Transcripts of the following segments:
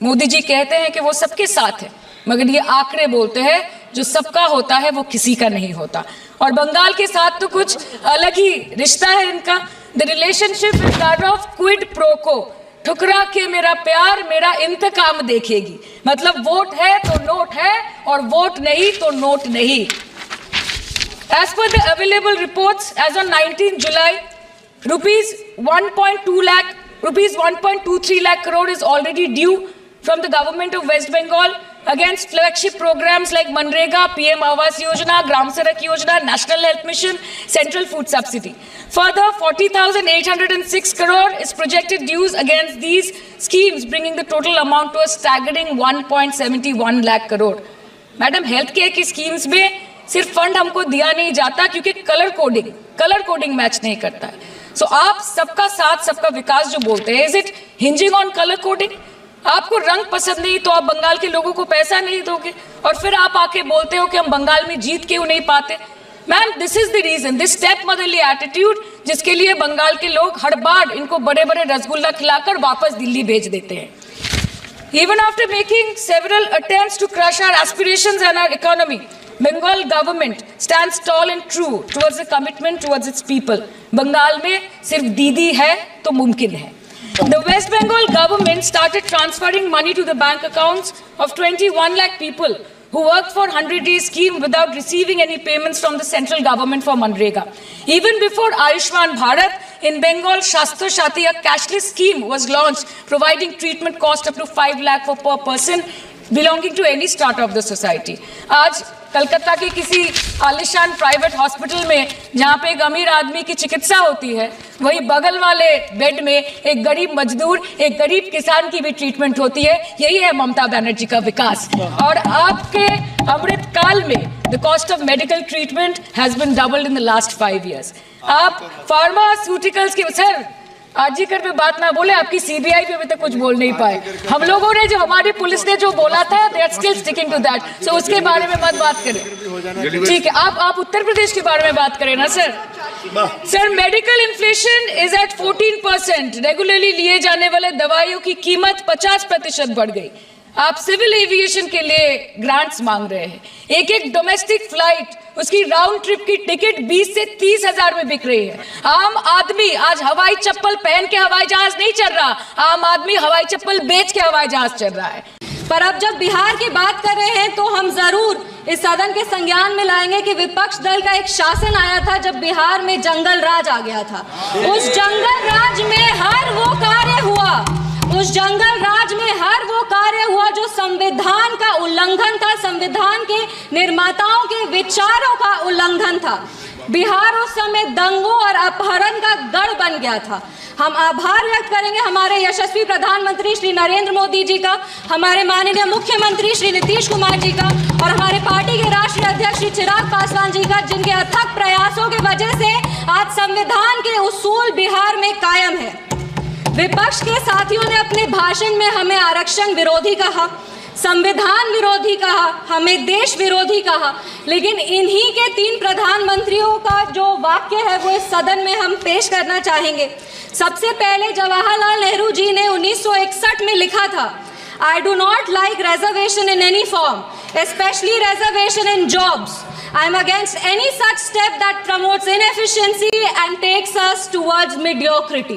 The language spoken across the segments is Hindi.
मोदी जी कहते हैं कि वो सबके साथ है, मगर ये आंकड़े बोलते हैं जो सबका होता है वो किसी का नहीं होता। और बंगाल के साथ तो कुछ अलग ही रिश्ता है इनका। The relationship is that of quid pro को, ठुकरा के मेरा प्यार मेरा इंतकाम देखेगी। मतलब वोट है तो नोट है और वोट नहीं तो नोट नहीं। As per the available reports, as on 19 July, rupees 1.23 lakh crore is already due from the government of West Bengal against flagship programs like Manrega, PM Awas Yojana, Gram Sadak Yojana, National Health Mission, Central Food Subsidy. Further, 40,806 crore is projected dues against these schemes, bringing the total amount to a staggering 1.71 lakh crore. Madam, health care की schemes में सिर्फ फंड हमको दिया नहीं जाता क्योंकि कलर कोडिंग मैच नहीं करता है। सो आप सबका साथ सबका विकास जो बोलते हैं, is it hinging on colour coding? आपको रंग पसंद नहीं तो आप बंगाल के लोगों को पैसा नहीं दोगे और फिर आप आके बोलते हो कि हम बंगाल में जीत क्यों नहीं पाते। Ma'am, this is the reason, this step motherly attitude, जिसके लिए बंगाल के लोग हर बार इनको बड़े बड़े रसगुल्ला खिलाकर वापस दिल्ली भेज देते हैं। Even after making several attempts to crush our aspirations and our economy, Bengal government stands tall and true towards the commitment towards its people. Bengal में सिर्फ दीदी है तो मुमकिन है। The West Bengal government started transferring money to the bank accounts of 21 lakh people who worked for 100-day scheme without receiving any payments from the central government for Manrega. Even before Ayushman Bharat, in Bengal, Shastra Shati, a cashless scheme was launched, providing treatment cost up to 5 lakh for per person belonging to any strata of the society. आज कलकत्ता के किसी आलिशान प्राइवेट हॉस्पिटल में जहाँ पे एक अमीर आदमी की चिकित्सा होती है, वही बगल वाले बेड में एक गरीब मजदूर, एक गरीब किसान की भी ट्रीटमेंट होती है। यही है ममता बनर्जी का विकास। और आपके अमृत काल में the cost of medical treatment has been doubled in the last 5 years। आप फार्मास्यूटिकल्स के सर आरजीकर पे बात ना बोले, आपकी सीबीआई पे अभी तक कुछ बोल नहीं पाए। हम लोगों ने जो हमारी पुलिस ने जो बोला था, they are still sticking to that. So उसके बारे में मत बात करें, ठीक है? आप उत्तर प्रदेश के बारे में बात करें ना sir. Sir, medical inflation is at 14%। Regularly लिए जाने वाले दवाइयों की कीमत 50% बढ़ गई। आप सिविल एविएशन के लिए ग्रांट्स मांग रहे हैं। एक एक डोमेस्टिक फ्लाइट, उसकी राउंड ट्रिप की टिकट 20 से 30 हजार में बिक रही है। आम आदमी आज हवाई चप्पल पहन के हवाई जहाज नहीं चल रहा, आम आदमी हवाई चप्पल बेच के हवाई जहाज चल रहा है। पर अब जब बिहार की बात कर रहे हैं तो हम जरूर इस सदन के संज्ञान में लाएंगे कि विपक्ष दल का एक शासन आया था जब बिहार में जंगल राज आ गया था। उस जंगल राज में हर वो कार्य हुआ, उस जंगल राज में हर वो कार्य हुआ जो संविधान का उल्लंघन था, संविधान के निर्माताओं के विचारों का उल्लंघन था। बिहार उस समय दंगों और अपहरण का गढ़ बन गया था। हम आभार व्यक्त करेंगे हमारे यशस्वी प्रधानमंत्री श्री नरेंद्र मोदी जी का, हमारे माननीय मुख्यमंत्री श्री नीतीश कुमार जी का और हमारे पार्टी के राष्ट्रीय अध्यक्ष श्री चिराग पासवान जी का, जिनके अथक प्रयासों की वजह से आज संविधान के उसूल बिहार में कायम है। विपक्ष के साथियों ने अपने भाषण में हमें आरक्षण विरोधी कहा, संविधान विरोधी कहा, हमें देश विरोधी कहा, लेकिन इन्हीं के 3 प्रधानमंत्रियों का जो वाक्य है वो इस सदन में हम पेश करना चाहेंगे। सबसे पहले जवाहरलाल नेहरू जी ने 1961 में लिखा था, I do not like reservation in any form, specially reservation in jobs. I am against any such step that promotes inefficiency and takes us towards mediocrity.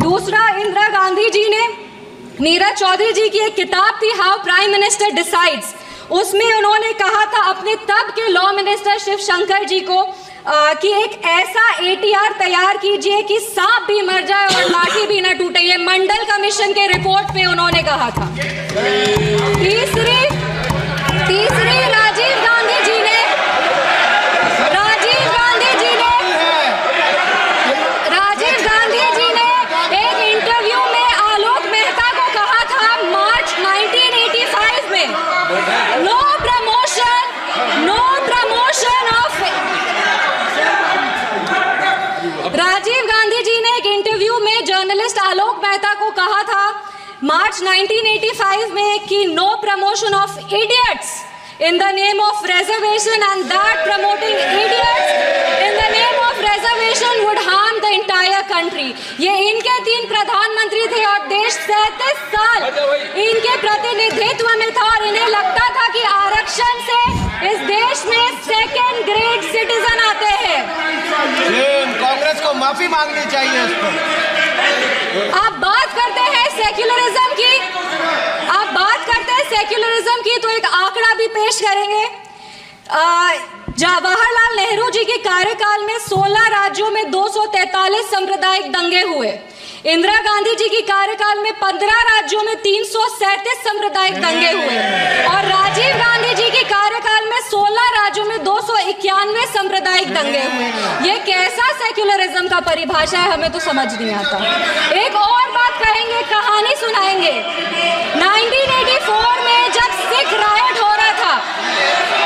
दूसरा इंदिरा गांधी जी ने, नीरज चौधरी जी की एक किताब थी हाउ प्राइम मिनिस्टर डिसाइड्स, उसमें उन्होंने कहा था अपने तब के लॉ मिनिस्टर शिवशंकर जी को कि एक ऐसा ATR तैयार कीजिए कि सांप भी मर जाए और लाठी भी न टूटे। ये मंडल कमीशन के रिपोर्ट पे उन्होंने कहा था। तीसरी राजीव गांधी जी ने एक इंटरव्यू में आलोक मेहता को कहा था मार्च 1985 में, no promotion off. Rajiv Gandhi ji ने एक इंटरव्यू में जर्नलिस्ट आलोक मेहता को कहा था मार्च 1985 में कि no promotion of idiots in the name of reservation, and that promoting idiots in the name of reservation would harm the entire country. ये इनके 3 प्रधानमंत्री थे और देश 37 साल इनके प्रतिनिधित्व में था और इन्हें लगता था कि आरक्षण से इस देश में सेकेंड ग्रेड सिटीजन आते हैं। कांग्रेस को माफी मांगनी चाहिए इस पर। आप बात करते हैं सेक्युलरिज्म की, की तो एक आंकड़ा भी पेश करेंगे। जवाहरलाल नेहरू जी के कार्यकाल में 16 राज्यों में 243 सांप्रदायिक दंगे हुए। इंदिरा गांधी जी की कार्यकाल में 15 राज्यों में 337 सांप्रदायिक दंगे हुए और राजीव गांधी जी के कार्यकाल में 16 राज्यों में 291 सांप्रदायिक दंगे हुए। ये कैसा सेक्युलरिज्म का परिभाषा है, हमें तो समझ नहीं आता। एक और बात कहेंगे, कहानी सुनाएंगे। 1984 में जब सिख रायट हो रहा था,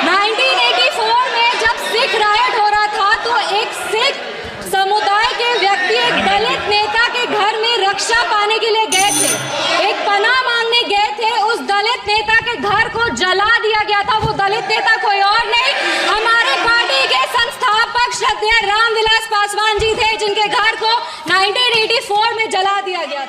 1984 में जब सिख रायट हो रहा था तो एक सिख समुदाय के व्यक्ति एक दलित नेता के घर में रक्षा पाने के लिए गए थे, एक पनाह मांगने गए थे। उस दलित नेता के घर को जला दिया गया था। वो दलित नेता कोई और नहीं, हमारे पार्टी के संस्थापक श्रद्धेय रामविलास पासवान जी थे, जिनके घर को 1984 में जला दिया गया था।